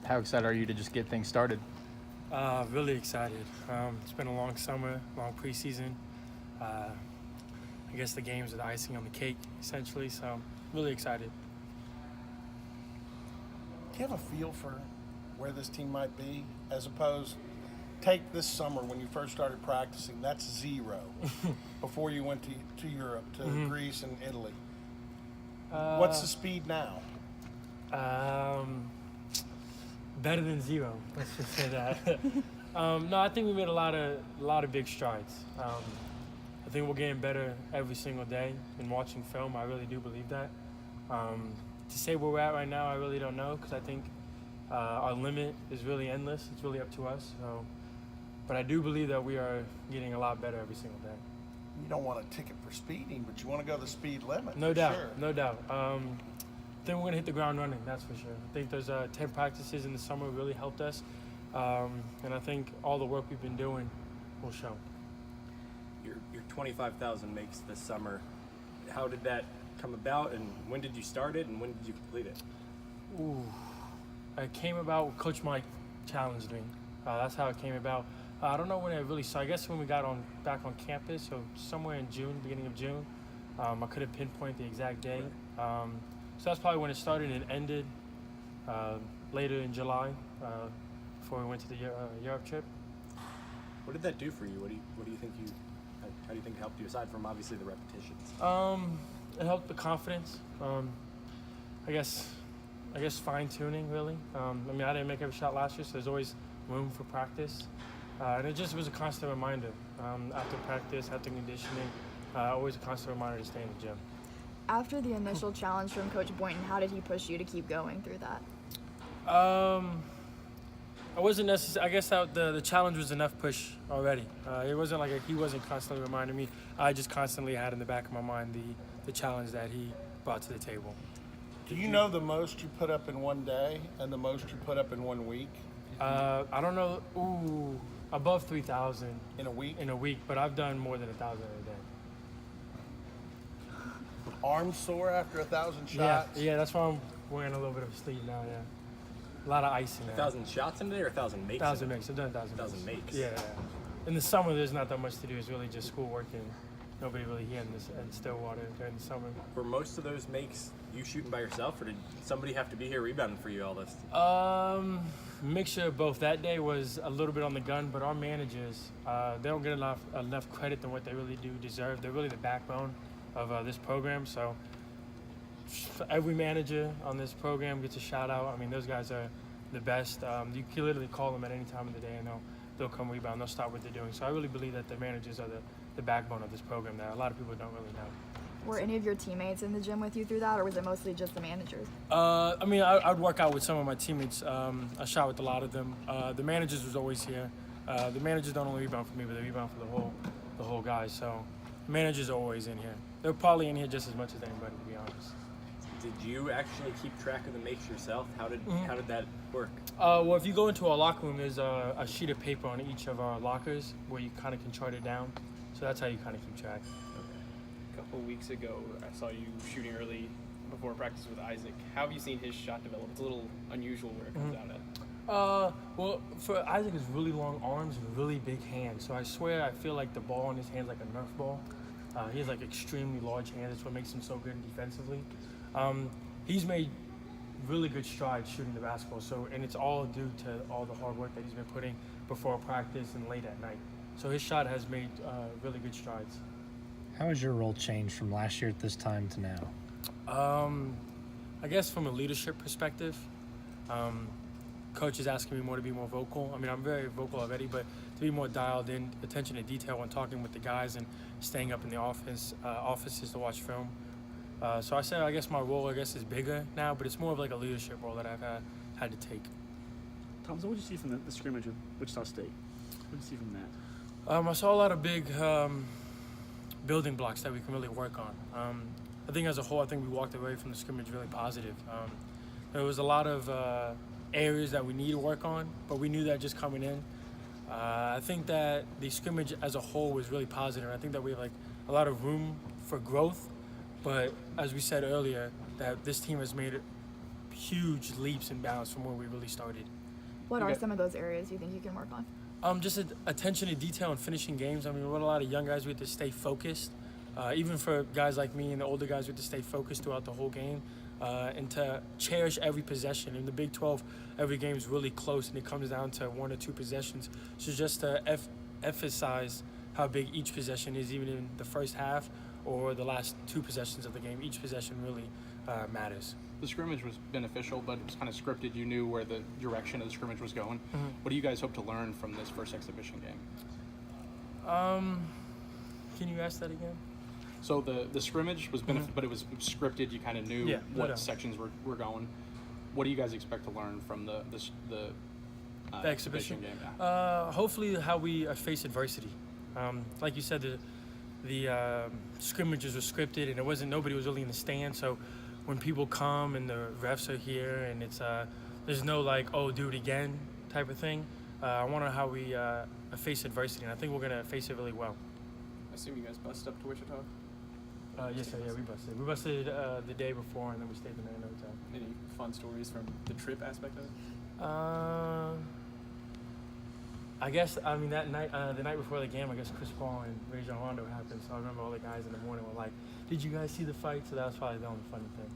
how excited are you to just get things started? Really excited. It's been a long summer, long preseason. I guess the games are the icing on the cake, essentially. So, really excited. Do you have a feel for where this team might be, as opposed, take this summer when you first started practicing, that's zero, before you went to Europe, to Greece and Italy. What's the speed now? Better than zero. Let's just say that. No, I think we made a lot of big strides. I think we're getting better every single day. In watching film, I really do believe that. To say where we're at right now, I really don't know, because I think our limit is really endless. It's really up to us. So, but I do believe that we are getting a lot better every single day. You don't want a ticket for speeding, but you want to go the speed limit. No doubt, sure. no doubt. I think we're going to hit the ground running, that's for sure. I think those 10 practices in the summer really helped us. And I think all the work we've been doing will show. Your 25,000 makes this summer. How did that come about, and when did you start it, and when did you complete it? Ooh, it came about. Coach Mike challenged me. That's how it came about. I don't know when it really started. I guess when we got back on campus, so somewhere in June, beginning of June. I couldn't pinpoint the exact day. So that's probably when it started and ended. Later in July, before we went to the Europe trip. What did that do for you? What do you think how do you think it helped you, aside from obviously the repetitions? It helped the confidence. I guess fine tuning really. I mean, I didn't make every shot last year, so there's always room for practice. And it just was a constant reminder after practice, after conditioning, always a constant reminder to stay in the gym. After the initial challenge from Coach Boynton, how did he push you to keep going through that? I wasn't necessarily. I guess the challenge was enough push already. It wasn't like he wasn't constantly reminding me. I just constantly had in the back of my mind the challenge that he brought to the table. Do you know the most you put up in one day and the most you put up in 1 week? I don't know. Above 3,000 In a week? in a week, but I've done more than 1,000 a day. Arms sore after 1,000 shots? Yeah, that's why I'm wearing a little bit of a sleeve now. Yeah, a lot of ice in there. 1,000 shots in a day, or 1,000 makes? 1,000 makes. I've done 1,000 1,000 makes. Yeah. In the summer, there's not that much to do. It's really just schoolwork, and nobody really here in Stillwater during the summer. Were most of those makes you shooting by yourself, or did somebody have to be here rebounding for you all this? Mixture of both. That day was a little bit on the gun, but our managers, they don't get enough credit than what they really do deserve. They're really the backbone of this program. So every manager on this program gets a shout out. I mean, those guys are the best. You can literally call them at any time of the day, and they'll come rebound. They'll stop what they're doing. So I really believe that the managers are the backbone of this program that a lot of people don't really know. Were any of your teammates in the gym with you through that, or was it mostly just the managers? I mean, I'd work out with some of my teammates. I shot with a lot of them. The managers was always here. The managers don't only rebound for me, but they rebound for the whole guys. So the managers are always in here. They're probably in here just as much as anybody, to be honest. Did you actually keep track of the makes yourself? How did that work? Well, if you go into our locker room, there's a sheet of paper on each of our lockers where you kind of can chart it down. So that's how you kind of keep track. A couple weeks ago, I saw you shooting early before practice with Isaac. How have you seen his shot develop? It's a little unusual where it comes out at. Well, for Isaac, has really long arms and really big hands. So I swear, I feel like the ball in his hands like a Nerf ball. He has like extremely large hands. That's what makes him so good defensively. He's made really good strides shooting the basketball. So, and it's all due to all the hard work that he's been putting before practice and late at night. So his shot has made really good strides. How has your role changed from last year at this time to now? I guess from a leadership perspective, coach is asking me more to be more vocal. I mean, I'm very vocal already, but to be more dialed in, attention to detail when talking with the guys and staying up in the offices to watch film. So I guess my role, is bigger now, but it's more of like a leadership role that I've had to take. Tom, so what did you see from the scrimmage of Wichita State? What did you see from that? I saw a lot of big building blocks that we can really work on. I think as a whole, we walked away from the scrimmage really positive. There was a lot of areas that we need to work on, but we knew that just coming in. I think that the scrimmage as a whole was really positive. I think that we have a lot of room for growth, but as we said earlier, that this team has made huge leaps and bounds from where we really started. What You are got- some of those areas you think you can work on? Just attention to detail and finishing games. I mean, with a lot of young guys, we have to stay focused. Even for guys like me and the older guys, we have to stay focused throughout the whole game and to cherish every possession. In the Big 12, every game is really close, and it comes down to 1 or 2 possessions. So just to emphasize how big each possession is, even in the first half or the last 2 possessions of the game, each possession really matters. The scrimmage was beneficial, but it was kind of scripted. You knew where the direction of the scrimmage was going. What do you guys hope to learn from this first exhibition game? Can you ask that again? So the scrimmage was but it was scripted. You kind of knew Yeah, no what doubt. sections were going. What do you guys expect to learn from the exhibition game? Yeah. Hopefully, how we face adversity. Like you said, the scrimmages were scripted, and nobody was really in the stand. So when people come and the refs are here, and it's there's no like, oh, do it again type of thing. I wonder how we face adversity, and I think we're gonna face it really well. I assume you guys bust up to Wichita. Yes, sir. Yeah, we busted. We busted the day before, and then we stayed the night in the hotel. Any fun stories from the trip aspect of it? I guess, I mean, that night, the night before the game, I guess Chris Paul and Rajon Rondo happened. So I remember all the guys in the morning were like, did you guys see the fight? So that was probably the only funny thing.